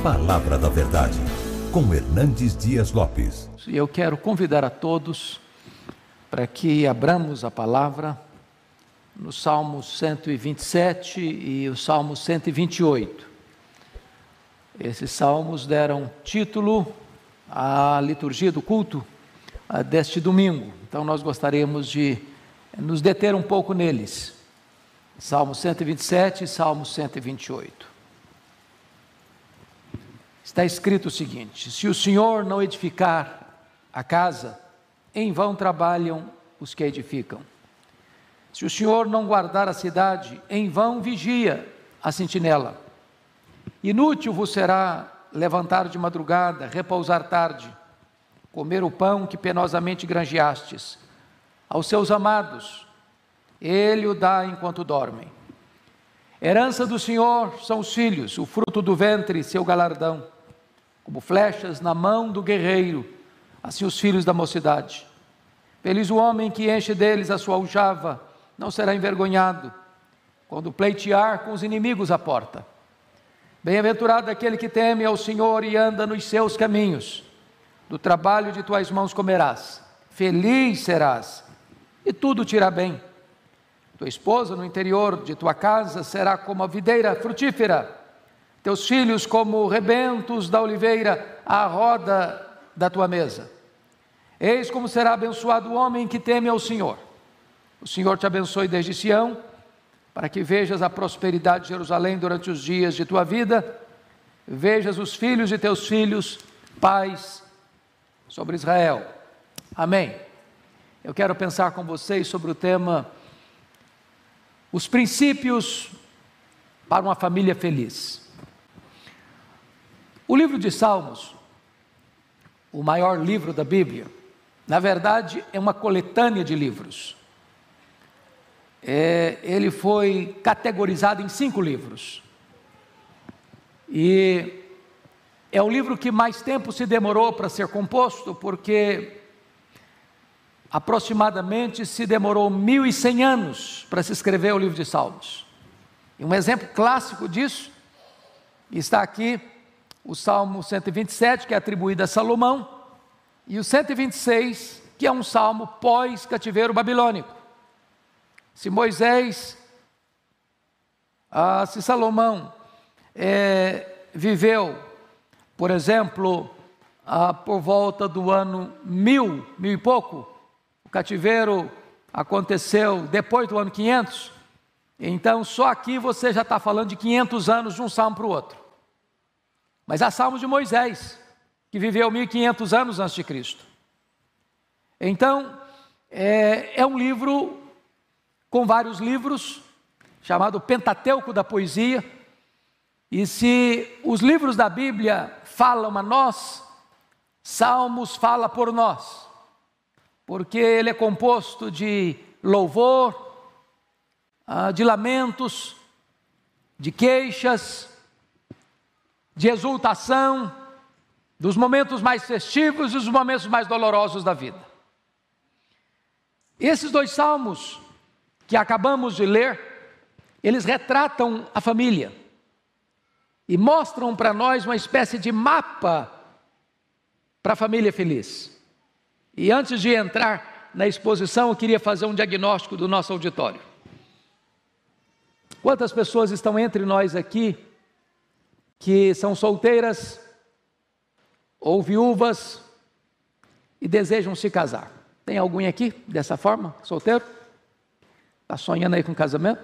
Palavra da Verdade, com Hernandes Dias Lopes. Eu quero convidar a todos para que abramos a palavra no Salmo 127 e o Salmo 128. Esses salmos deram título à liturgia do culto deste domingo. Então nós gostaríamos de nos deter um pouco neles. Salmo 127 e Salmo 128. Está escrito o seguinte: se o Senhor não edificar a casa, em vão trabalham os que a edificam. Se o Senhor não guardar a cidade, em vão vigia a sentinela. Inútil vos será levantar de madrugada, repousar tarde, comer o pão que penosamente granjeastes. Aos seus amados, Ele o dá enquanto dormem. Herança do Senhor são os filhos, o fruto do ventre, seu galardão. Como flechas na mão do guerreiro, assim os filhos da mocidade. Feliz o homem que enche deles a sua aljava, não será envergonhado, quando pleitear com os inimigos à porta. Bem-aventurado aquele que teme ao Senhor e anda nos seus caminhos. Do trabalho de tuas mãos comerás, feliz serás, e tudo te irá bem. Tua esposa no interior de tua casa será como a videira frutífera, teus filhos como rebentos da oliveira à roda da tua mesa. Eis como será abençoado o homem que teme ao Senhor. O Senhor te abençoe desde Sião, para que vejas a prosperidade de Jerusalém durante os dias de tua vida, vejas os filhos de teus filhos, paz sobre Israel. Amém. Eu quero pensar com vocês sobre o tema os princípios para uma família feliz. O livro de Salmos, o maior livro da Bíblia, na verdade é uma coletânea de livros. Ele foi categorizado em 5 livros. E é o livro que mais tempo se demorou para ser composto, porque aproximadamente se demorou 1100 anos para se escrever o livro de Salmos. E um exemplo clássico disso está aqui, o Salmo 127, que é atribuído a Salomão, e o 126, que é um salmo pós-cativeiro babilônico. Se Salomão viveu, por exemplo, por volta do ano 1000 e pouco, o cativeiro aconteceu depois do ano 500, então só aqui você já está falando de 500 anos de um salmo para o outro. Mas há salmos de Moisés, que viveu 1500 anos antes de Cristo. Então, é um livro com vários livros, chamado Pentateuco da poesia, e se os livros da Bíblia falam a nós, Salmos fala por nós, porque ele é composto de louvor, de lamentos, de queixas, de exultação, dos momentos mais festivos e dos momentos mais dolorosos da vida. Esses 2 salmos que acabamos de ler, eles retratam a família e mostram para nós uma espécie de mapa para a família feliz. E antes de entrar na exposição, eu queria fazer um diagnóstico do nosso auditório. Quantas pessoas estão entre nós aqui que são solteiras ou viúvas e desejam se casar? Tem alguém aqui dessa forma, solteiro? Está sonhando aí com casamento?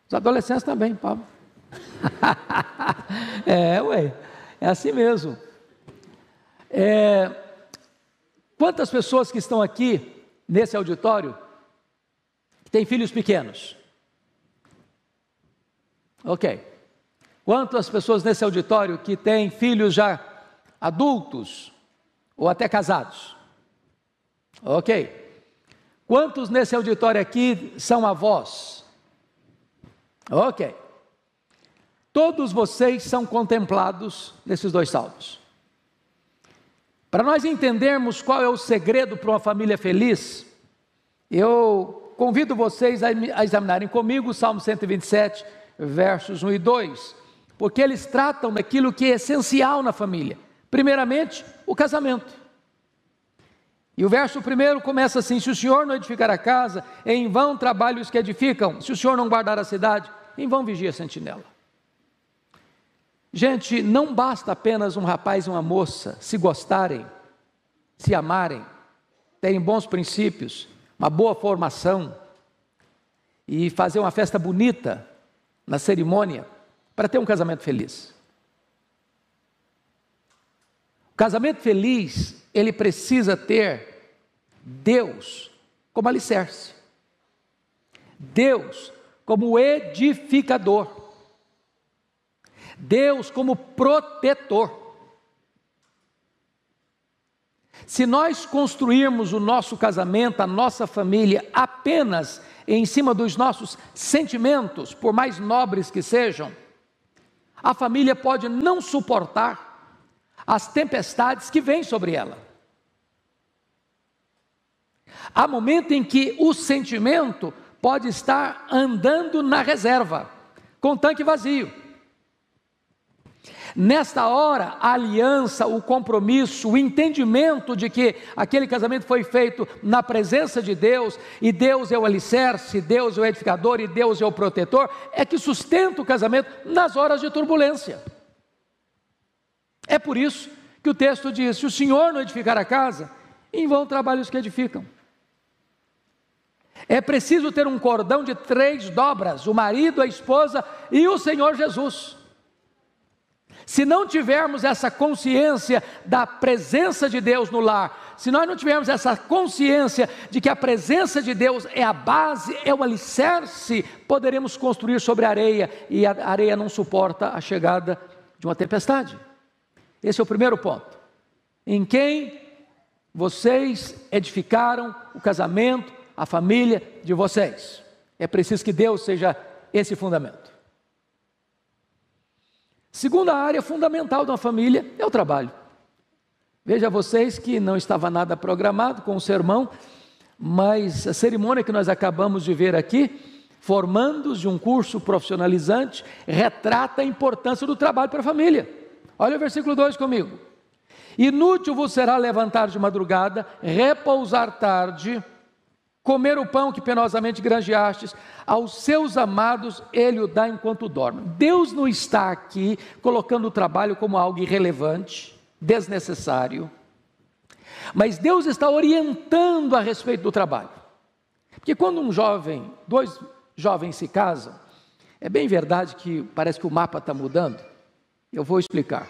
Os adolescentes também, Pablo. É assim mesmo. Quantas pessoas que estão aqui nesse auditório que têm filhos pequenos? Ok. Quantas pessoas nesse auditório que têm filhos já adultos ou até casados? Ok. Quantos nesse auditório aqui são avós? Ok. Todos vocês são contemplados nesses 2 salmos. Para nós entendermos qual é o segredo para uma família feliz, eu convido vocês a examinarem comigo o Salmo 127, versos 1 e 2, porque eles tratam daquilo que é essencial na família. Primeiramente, o casamento. E o verso 1 começa assim: se o Senhor não edificar a casa, em vão trabalham os que edificam. Se o Senhor não guardar a cidade, em vão vigia a sentinela. Gente, não basta apenas um rapaz e uma moça se gostarem, se amarem, terem bons princípios, uma boa formação e fazer uma festa bonita na cerimônia para ter um casamento feliz. O casamento feliz, ele precisa ter Deus como alicerce, Deus como edificador, Deus como protetor. Se nós construirmos o nosso casamento, a nossa família, apenas em cima dos nossos sentimentos, por mais nobres que sejam, a família pode não suportar as tempestades que vêm sobre ela. Há momento em que o sentimento pode estar andando na reserva, com o tanque vazio. Nesta hora, a aliança, o compromisso, o entendimento de que aquele casamento foi feito na presença de Deus, e Deus é o alicerce, Deus é o edificador e Deus é o protetor, é que sustenta o casamento nas horas de turbulência. É por isso que o texto diz: se o Senhor não edificar a casa, em vão trabalham os que edificam. É preciso ter um cordão de 3 dobras, o marido, a esposa e o Senhor Jesus. Se não tivermos essa consciência da presença de Deus no lar, se nós não tivermos essa consciência de que a presença de Deus é a base, é o alicerce, poderemos construir sobre a areia, e a areia não suporta a chegada de uma tempestade. Esse é o primeiro ponto. Em quem vocês edificaram o casamento, a família de vocês. É preciso que Deus seja esse fundamento. Segunda área fundamental de uma família é o trabalho. Veja vocês que não estava nada programado com o sermão, mas a cerimônia que nós acabamos de ver aqui, formandos de um curso profissionalizante, retrata a importância do trabalho para a família. Olha o versículo 2 comigo. Inútil vos será levantar de madrugada, repousar tarde, comer o pão que penosamente granjeastes, aos seus amados ele o dá enquanto dorme. Deus não está aqui colocando o trabalho como algo irrelevante, desnecessário, mas Deus está orientando a respeito do trabalho. Porque quando dois jovens se casam, é bem verdade que parece que o mapa está mudando, eu vou explicar.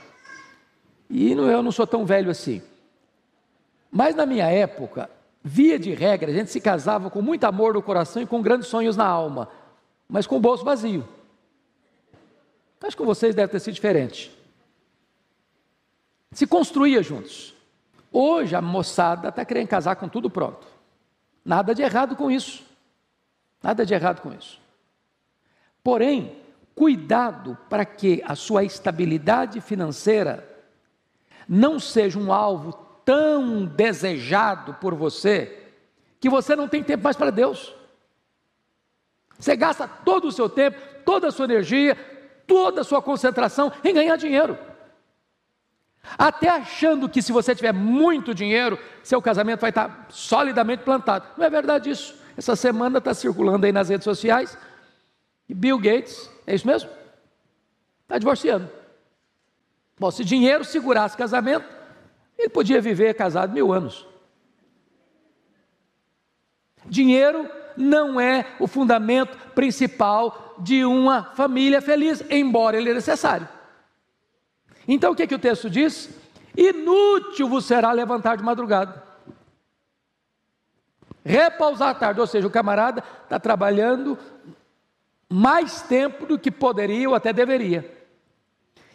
E eu não sou tão velho assim, mas na minha época, via de regra, a gente se casava com muito amor no coração e com grandes sonhos na alma, mas com o bolso vazio. Acho que com vocês deve ter sido diferente. Se construía juntos. Hoje a moçada está querendo casar com tudo pronto. Nada de errado com isso. Nada de errado com isso. Porém, cuidado para que a sua estabilidade financeira não seja um alvo tão desejado por você, que você não tem tempo mais para Deus. Você gasta todo o seu tempo, toda a sua energia, toda a sua concentração em ganhar dinheiro. Até achando que se você tiver muito dinheiro, seu casamento vai estar solidamente plantado. Não é verdade isso. Essa semana está circulando aí nas redes sociais, e Bill Gates, é isso mesmo? Está divorciando. Bom, se dinheiro segurasse casamento, ele podia viver casado 1000 anos. Dinheiro não é o fundamento principal de uma família feliz, embora ele é necessário. Então o que o texto diz? Inútil vos será levantar de madrugada, repousar à tarde, ou seja, o camarada está trabalhando mais tempo do que poderia ou até deveria.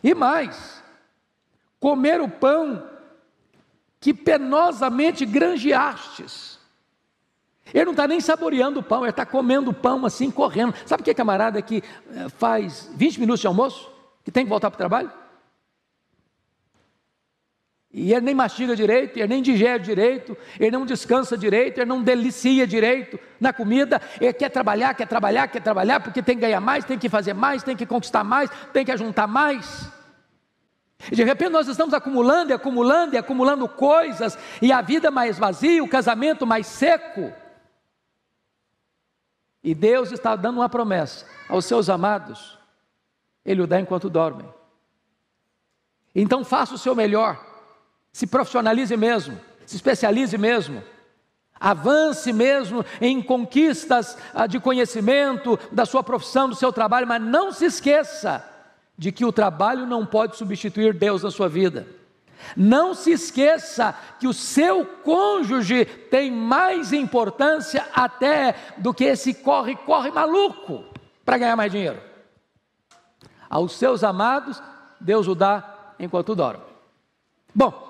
E mais, comer o pão que penosamente granjeastes. Ele não está nem saboreando o pão, ele está comendo o pão assim, correndo. Sabe o que é camarada que faz 20 minutos de almoço, que tem que voltar para o trabalho? E ele nem mastiga direito, ele nem digere direito, ele não descansa direito, ele não delicia direito na comida. Ele quer trabalhar, porque tem que ganhar mais, tem que fazer mais, tem que conquistar mais, tem que ajuntar mais. E de repente nós estamos acumulando e acumulando e acumulando coisas, e a vida mais vazia, o casamento mais seco. E Deus está dando uma promessa aos seus amados, Ele o dá enquanto dormem. Então faça o seu melhor, se profissionalize mesmo, se especialize mesmo, avance mesmo em conquistas de conhecimento da sua profissão, do seu trabalho, mas não se esqueça de que o trabalho não pode substituir Deus na sua vida. Não se esqueça que o seu cônjuge tem mais importância até do que esse corre maluco para ganhar mais dinheiro. Aos seus amados, Deus o dá enquanto dorme. Bom,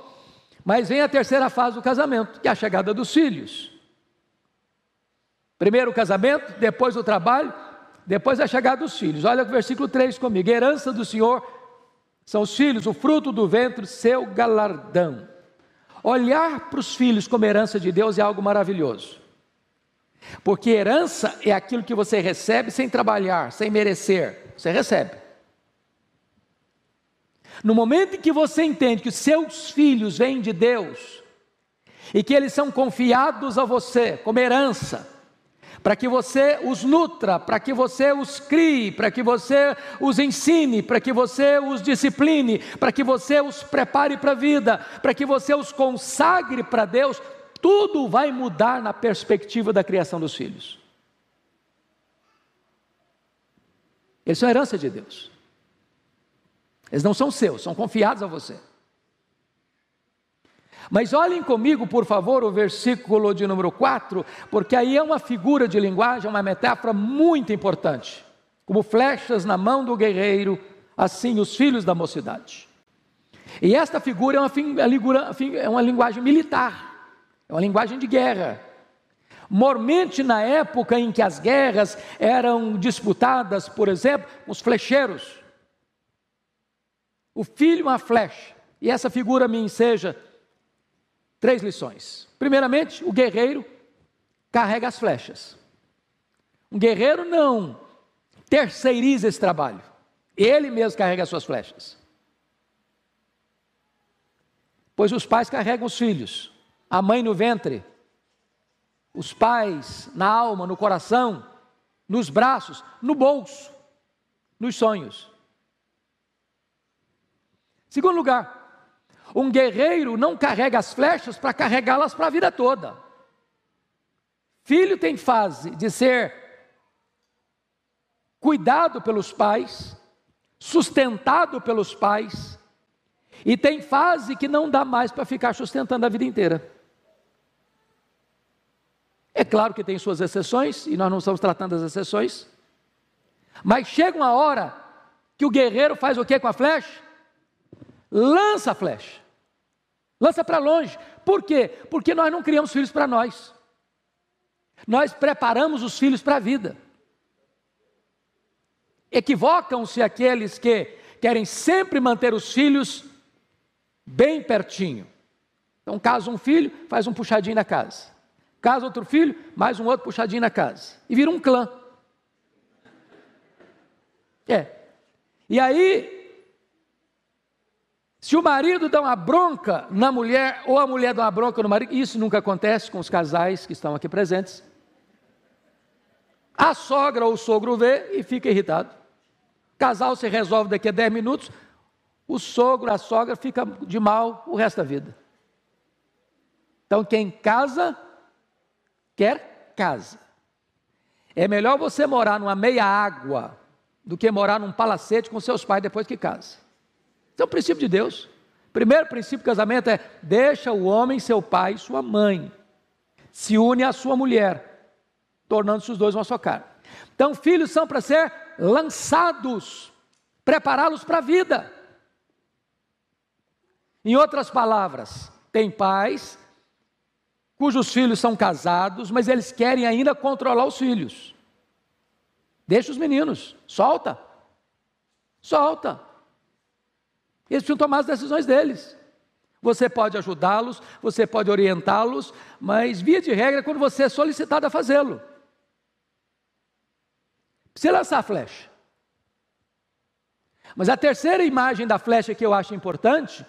mas vem a terceira fase do casamento, que é a chegada dos filhos. Primeiro o casamento, depois o trabalho, depois a chegada dos filhos. Olha o versículo 3 comigo: herança do Senhor são os filhos, o fruto do ventre, seu galardão. Olhar para os filhos como herança de Deus é algo maravilhoso, porque herança é aquilo que você recebe sem trabalhar, sem merecer, você recebe. No momento em que você entende que os seus filhos vêm de Deus, e que eles são confiados a você como herança, para que você os nutra, para que você os crie, para que você os ensine, para que você os discipline, para que você os prepare para a vida, para que você os consagre para Deus, tudo vai mudar na perspectiva da criação dos filhos. Eles são herança de Deus. Eles não são seus, são confiados a você. Mas olhem comigo, por favor, o versículo de número 4, porque aí é uma figura de linguagem, uma metáfora muito importante. Como flechas na mão do guerreiro, assim os filhos da mocidade. E esta figura é uma linguagem militar, é uma linguagem de guerra. Mormente na época em que as guerras eram disputadas, por exemplo, os flecheiros. O filho, uma flecha. E essa figura me enseja 3 lições. Primeiramente, o guerreiro carrega as flechas. Um guerreiro não terceiriza esse trabalho. Ele mesmo carrega as suas flechas. Pois os pais carregam os filhos. A mãe no ventre. Os pais na alma, no coração, nos braços, no bolso, nos sonhos. Segundo lugar, um guerreiro não carrega as flechas para carregá-las para a vida toda. Filho tem fase de ser cuidado pelos pais, sustentado pelos pais, e tem fase que não dá mais para ficar sustentando a vida inteira. É claro que tem suas exceções, e nós não estamos tratando das exceções, mas chega uma hora que o guerreiro faz o que com a flecha? Lança a flecha, lança para longe. Por quê? Porque nós não criamos filhos para nós, nós preparamos os filhos para a vida. Equivocam-se aqueles que querem sempre manter os filhos bem pertinho. Então casa um filho, faz um puxadinho na casa, casa outro filho, mais um outro puxadinho na casa, e vira um clã. E aí, se o marido dá uma bronca na mulher, ou a mulher dá uma bronca no marido, isso nunca acontece com os casais que estão aqui presentes, a sogra ou o sogro vê e fica irritado. O casal se resolve daqui a 10 minutos, o sogro, a sogra fica de mal o resto da vida. Então quem casa, quer casa. É melhor você morar numa meia água do que morar num palacete com seus pais depois que casa. Esse é o princípio de Deus. Primeiro princípio do casamento é: deixa o homem, seu pai e sua mãe, se une à sua mulher, tornando-se os dois uma só carne. Então filhos são para ser lançados, prepará-los para a vida. Em outras palavras, tem pais cujos filhos são casados, mas eles querem ainda controlar os filhos. Deixa os meninos, solta. Eles precisam tomar as decisões deles. Você pode ajudá-los, você pode orientá-los, mas via de regra, quando você é solicitado a fazê-lo. Você lançar a flecha. Mas a terceira imagem da flecha que eu acho importante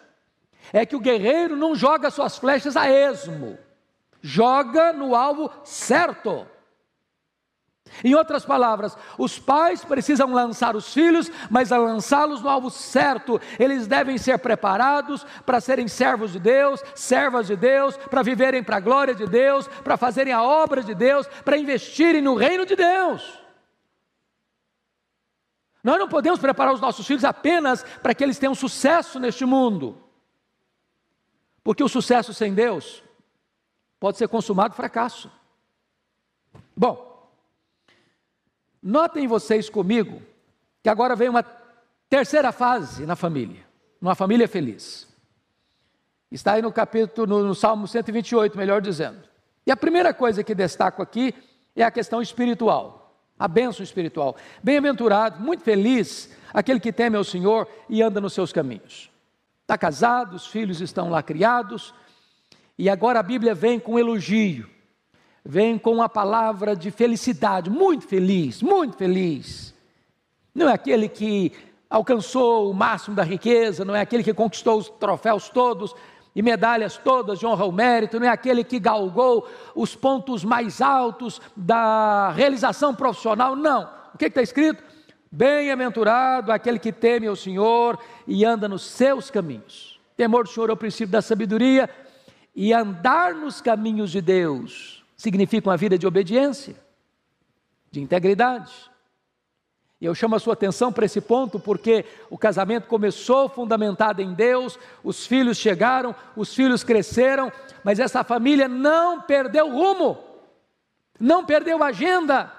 é que o guerreiro não joga suas flechas a esmo, joga no alvo certo. Em outras palavras, os pais precisam lançar os filhos, mas a lançá-los no alvo certo. Eles devem ser preparados para serem servos de Deus, servas de Deus, para viverem para a glória de Deus, para fazerem a obra de Deus, para investirem no reino de Deus. Nós não podemos preparar os nossos filhos apenas para que eles tenham sucesso neste mundo, porque o sucesso sem Deus pode ser consumado fracasso. Bom, notem vocês comigo que agora vem uma terceira fase na família, numa família feliz. Está aí no Salmo 128, melhor dizendo. E a primeira coisa que destaco aqui é a questão espiritual, a bênção espiritual. Bem-aventurado, muito feliz, aquele que teme ao Senhor e anda nos seus caminhos. Está casado, os filhos estão lá criados, e agora a Bíblia vem com elogio. Vem com uma palavra de felicidade, muito feliz, muito feliz. Não é aquele que alcançou o máximo da riqueza, não é aquele que conquistou os troféus todos e medalhas todas de honra ao mérito, não é aquele que galgou os pontos mais altos da realização profissional, não. O que está escrito? Bem-aventurado aquele que teme ao Senhor e anda nos seus caminhos. Temor do Senhor é o princípio da sabedoria, e andar nos caminhos de Deus significa uma vida de obediência, de integridade. E eu chamo a sua atenção para esse ponto, porque o casamento começou fundamentado em Deus, os filhos chegaram, os filhos cresceram, mas essa família não perdeu rumo, não perdeu agenda,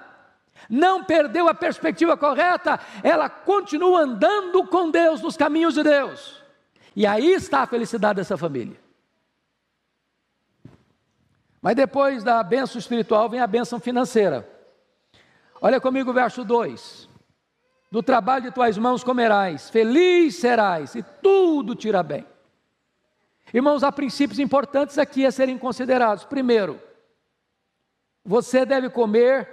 não perdeu a perspectiva correta, ela continua andando com Deus, nos caminhos de Deus. E aí está a felicidade dessa família. Mas depois da bênção espiritual vem a bênção financeira. Olha comigo o verso 2. Do trabalho de tuas mãos comerás, feliz serás, e tudo te irá bem. Irmãos, há princípios importantes aqui a serem considerados. Primeiro, você deve comer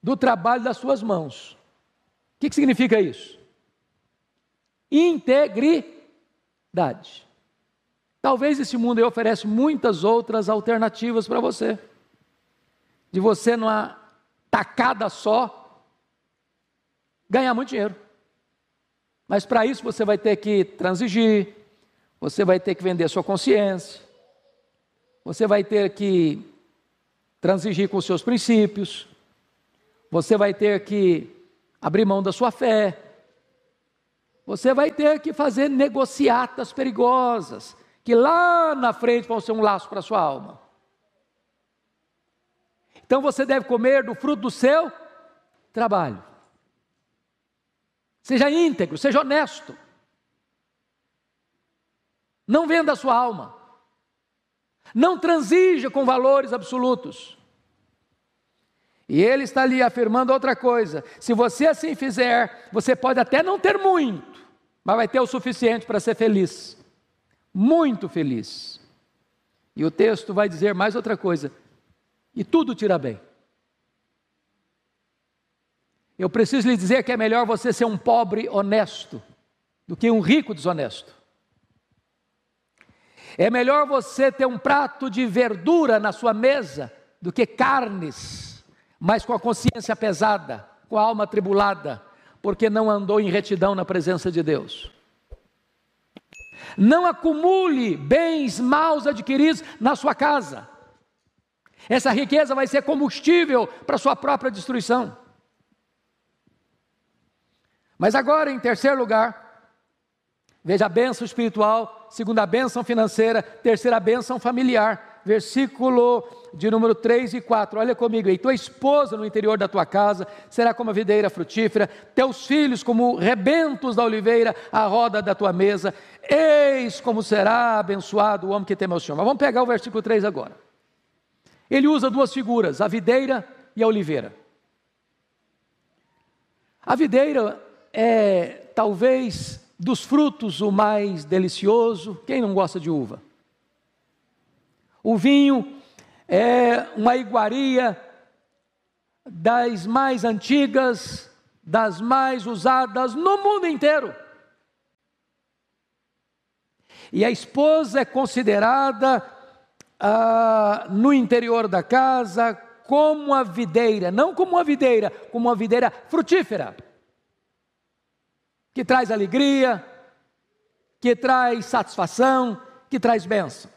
do trabalho das suas mãos. O que significa isso? Integridade. Talvez esse mundo aí oferece muitas outras alternativas para você. De você, numa tacada só, ganhar muito dinheiro. Mas para isso você vai ter que transigir, você vai ter que vender sua consciência, você vai ter que transigir com os seus princípios, você vai ter que abrir mão da sua fé, você vai ter que fazer negociatas perigosas, que lá na frente vão ser um laço para a sua alma. Então você deve comer do fruto do seu trabalho. Seja íntegro, seja honesto. Não venda a sua alma. Não transija com valores absolutos. E ele está ali afirmando outra coisa. Se você assim fizer, você pode até não ter muito, mas vai ter o suficiente para ser feliz. Muito feliz. E o texto vai dizer mais outra coisa: e tudo te irá bem. Eu preciso lhe dizer que é melhor você ser um pobre honesto do que um rico desonesto. É melhor você ter um prato de verdura na sua mesa do que carnes, mas com a consciência pesada, com a alma atribulada, porque não andou em retidão na presença de Deus. Não acumule bens maus adquiridos na sua casa. Essa riqueza vai ser combustível para a sua própria destruição. Mas agora, em terceiro lugar, veja a bênção espiritual, segunda a bênção financeira, terceira a bênção familiar. Versículo de número 3 e 4, olha comigo aí. Tua esposa no interior da tua casa será como a videira frutífera, teus filhos como rebentos da oliveira à roda da tua mesa. Eis como será abençoado o homem que teme ao Senhor. Mas vamos pegar o versículo 3 agora. Ele usa duas figuras, a videira e a oliveira. A videira é talvez dos frutos o mais delicioso. Quem não gosta de uva? O vinho é uma iguaria das mais antigas, das mais usadas no mundo inteiro. E a esposa é considerada no interior da casa como a videira, não como uma videira, como uma videira frutífera, que traz alegria, que traz satisfação, que traz bênção.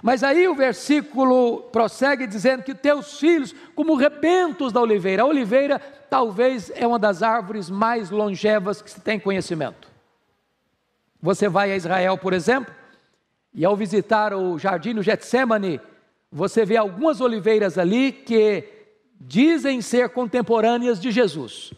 Mas aí o versículo prossegue dizendo que teus filhos como rebentos da oliveira. A oliveira talvez é uma das árvores mais longevas que se tem conhecimento. Você vai a Israel, por exemplo, e ao visitar o jardim do Getsêmani, você vê algumas oliveiras ali que dizem ser contemporâneas de Jesus.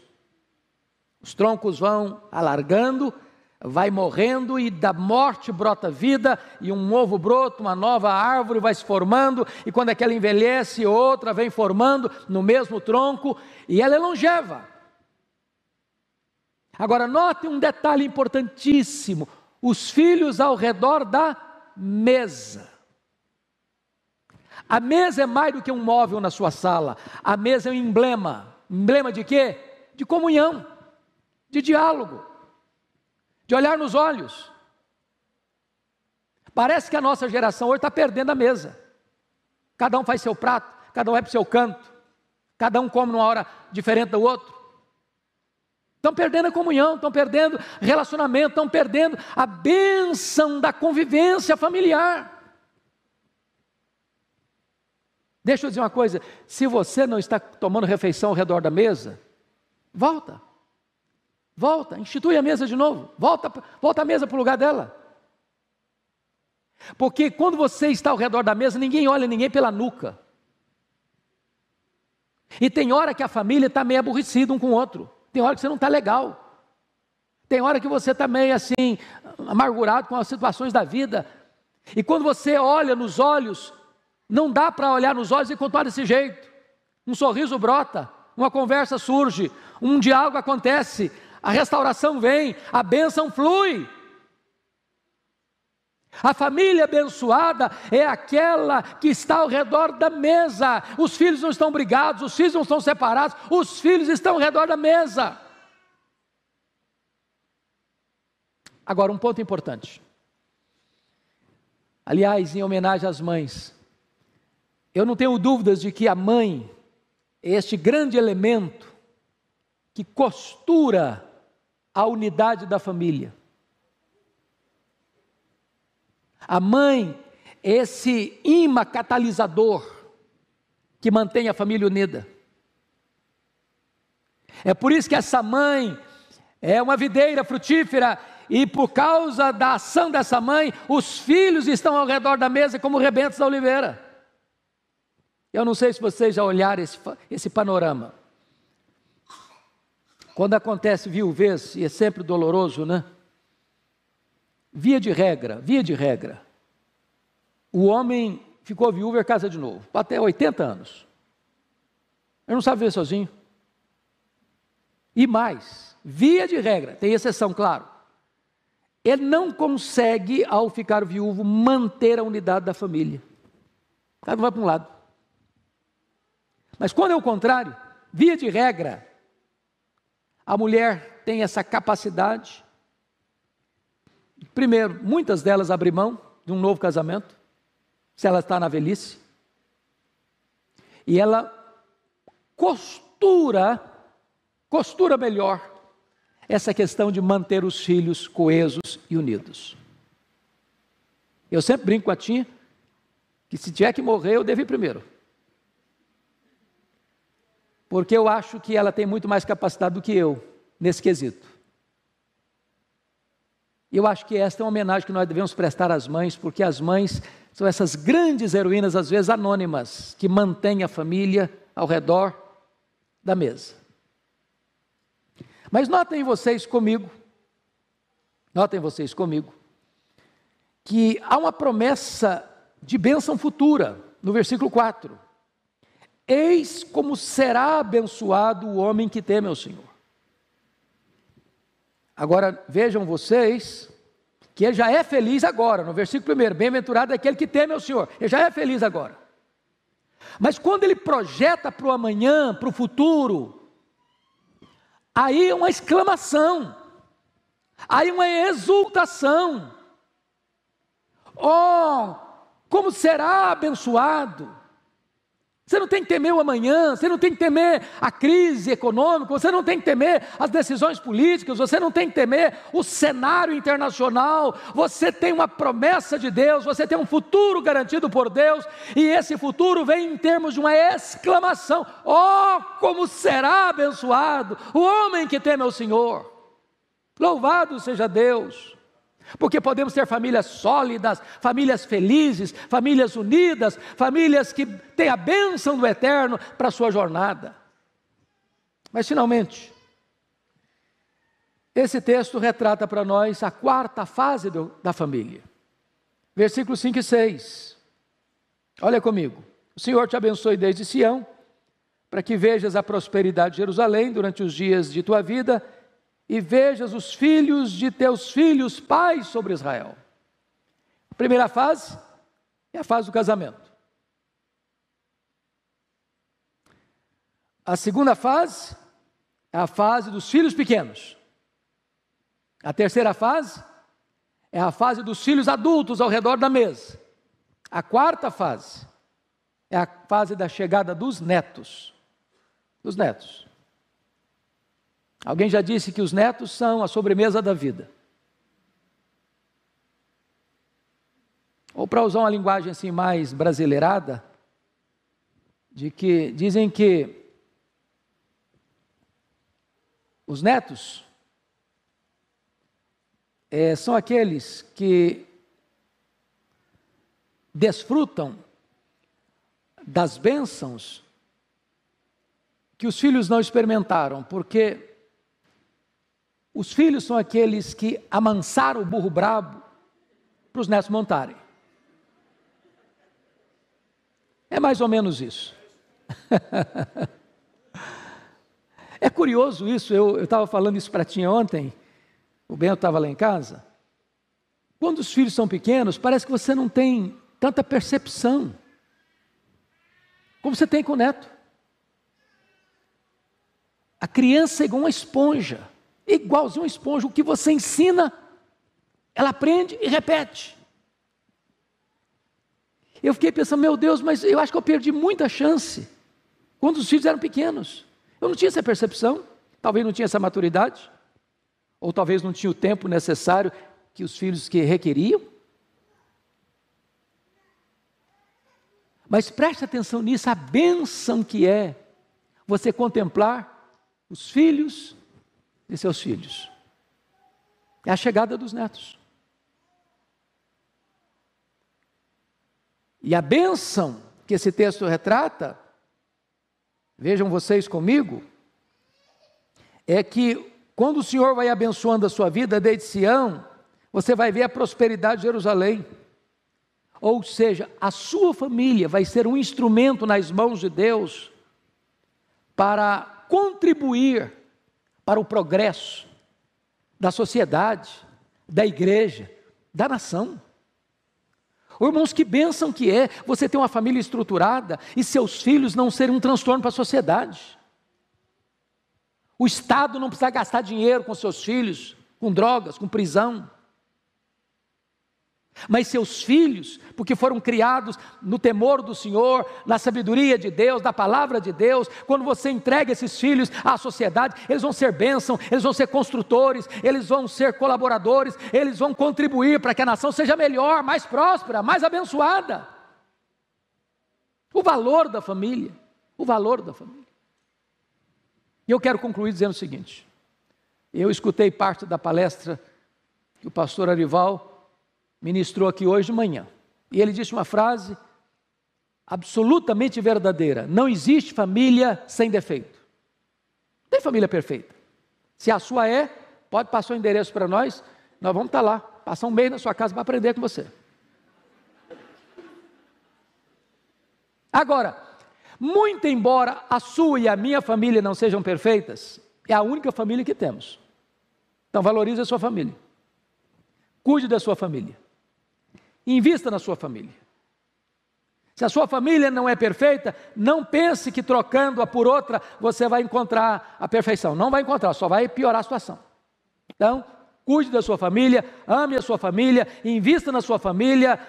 Os troncos vão alargando, vai morrendo e da morte brota vida, e um novo broto, uma nova árvore vai se formando, e quando aquela envelhece, outra vem formando no mesmo tronco, e ela é longeva. Agora note um detalhe importantíssimo: os filhos ao redor da mesa. A mesa é mais do que um móvel na sua sala. A mesa é um emblema. Emblema de quê? De comunhão, de diálogo, de olhar nos olhos. Parece que a nossa geração hoje está perdendo a mesa. Cada um faz seu prato, cada um vai para o seu canto, cada um come numa hora diferente do outro. Estão perdendo a comunhão, estão perdendo relacionamento, estão perdendo a bênção da convivência familiar. Deixa eu dizer uma coisa: se você não está tomando refeição ao redor da mesa, volta, institui a mesa de novo, volta a mesa para o lugar dela. Porque quando você está ao redor da mesa, ninguém olha ninguém pela nuca. E tem hora que a família está meio aborrecida um com o outro, tem hora que você não está legal, tem hora que você está meio assim, amargurado com as situações da vida, e quando você olha nos olhos, não dá para olhar nos olhos e continuar desse jeito. Um sorriso brota, uma conversa surge, um diálogo acontece, a restauração vem, a bênção flui. A família abençoada é aquela que está ao redor da mesa. Os filhos não estão brigados, os filhos não estão separados, os filhos estão ao redor da mesa. Agora, um ponto importante. Aliás, em homenagem às mães, eu não tenho dúvidas de que a mãe é este grande elemento que costura a unidade da família. A mãe é esse imã catalisador que mantém a família unida. É por isso que essa mãe é uma videira frutífera, e por causa da ação dessa mãe, os filhos estão ao redor da mesa como rebentos da oliveira. Eu não sei se vocês já olharam esse panorama. Quando acontece viuvez, e é sempre doloroso, né? Via de regra, o homem ficou viúvo e casa de novo, até 80 anos. Ele não sabe viver sozinho. E mais, via de regra, tem exceção, claro, ele não consegue, ao ficar viúvo, manter a unidade da família. Cada um vai para um lado. Mas quando é o contrário, via de regra, a mulher tem essa capacidade. Primeiro, muitas delas abrem mão de um novo casamento, se ela está na velhice, e ela costura melhor essa questão de manter os filhos coesos e unidos. Eu sempre brinco com a Tinha, que se tiver que morrer, eu devo ir primeiro. Porque eu acho que ela tem muito mais capacidade do que eu, nesse quesito. E eu acho que esta é uma homenagem que nós devemos prestar às mães, porque as mães são essas grandes heroínas, às vezes anônimas, que mantêm a família ao redor da mesa. Mas notem vocês comigo, que há uma promessa de bênção futura, no versículo 4. Eis como será abençoado o homem que teme ao Senhor. Agora, vejam vocês, que ele já é feliz agora, no versículo 1, bem-aventurado é aquele que teme ao Senhor, ele já é feliz agora. Mas quando ele projeta para o amanhã, para o futuro, aí é uma exclamação, aí uma exultação. Oh, como será abençoado! Você não tem que temer o amanhã, você não tem que temer a crise econômica, você não tem que temer as decisões políticas, você não tem que temer o cenário internacional, você tem uma promessa de Deus, você tem um futuro garantido por Deus, e esse futuro vem em termos de uma exclamação: oh, como será abençoado o homem que teme ao Senhor! Louvado seja Deus! Porque podemos ter famílias sólidas, famílias felizes, famílias unidas, famílias que têm a bênção do eterno para a sua jornada. Mas finalmente, esse texto retrata para nós a quarta fase da família. Versículos 5 e 6. Olha comigo. O Senhor te abençoe desde Sião, para que vejas a prosperidade de Jerusalém durante os dias de tua vida, e vejas os filhos de teus filhos, pais sobre Israel. A primeira fase é a fase do casamento. A segunda fase é a fase dos filhos pequenos. A terceira fase é a fase dos filhos adultos ao redor da mesa. A quarta fase é a fase da chegada dos netos. Dos netos. Alguém já disse que os netos são a sobremesa da vida. Ou para usar uma linguagem assim mais brasileirada, dizem que os netos são aqueles que desfrutam das bênçãos que os filhos não experimentaram, porque os filhos são aqueles que amansaram o burro brabo para os netos montarem. É mais ou menos isso. É curioso isso, eu estava falando isso para ti ontem, o Bento estava lá em casa. Quando os filhos são pequenos, parece que você não tem tanta percepção como você tem com o neto. A criança é igual uma esponja, igualzinho uma esponja, o que você ensina, ela aprende e repete. Eu fiquei pensando, meu Deus, mas eu acho que eu perdi muita chance quando os filhos eram pequenos. Eu não tinha essa percepção, talvez não tinha essa maturidade, ou talvez não tinha o tempo necessário que os filhos que requeriam. Mas preste atenção nisso, a bênção que é você contemplar os filhos de seus filhos. É a chegada dos netos. E a bênção que esse texto retrata, vejam vocês comigo, é que quando o Senhor vai abençoando a sua vida desde Sião, você vai ver a prosperidade de Jerusalém. Ou seja, a sua família vai ser um instrumento nas mãos de Deus para contribuir para o progresso da sociedade, da igreja, da nação. Irmãos, que bênção que é você ter uma família estruturada e seus filhos não serem um transtorno para a sociedade. O Estado não precisa gastar dinheiro com seus filhos, com drogas, com prisão. Mas seus filhos, porque foram criados no temor do Senhor, na sabedoria de Deus, da palavra de Deus, quando você entrega esses filhos à sociedade, eles vão ser bênção, eles vão ser construtores, eles vão ser colaboradores, eles vão contribuir para que a nação seja melhor, mais próspera, mais abençoada. O valor da família, o valor da família. E eu quero concluir dizendo o seguinte, eu escutei parte da palestra que o pastor Arival ministrou aqui hoje de manhã, e ele disse uma frase absolutamente verdadeira: não existe família sem defeito. Não tem família perfeita. Se a sua pode passar o endereço para nós vamos estar lá, passar um mês na sua casa para aprender com você. Agora, muito embora a sua e a minha família não sejam perfeitas, é a única família que temos. Então valorize a sua família. Cuide da sua família. Invista na sua família. Se a sua família não é perfeita, não pense que trocando-a por outra, você vai encontrar a perfeição. Não vai encontrar, só vai piorar a situação. Então, cuide da sua família, ame a sua família, invista na sua família.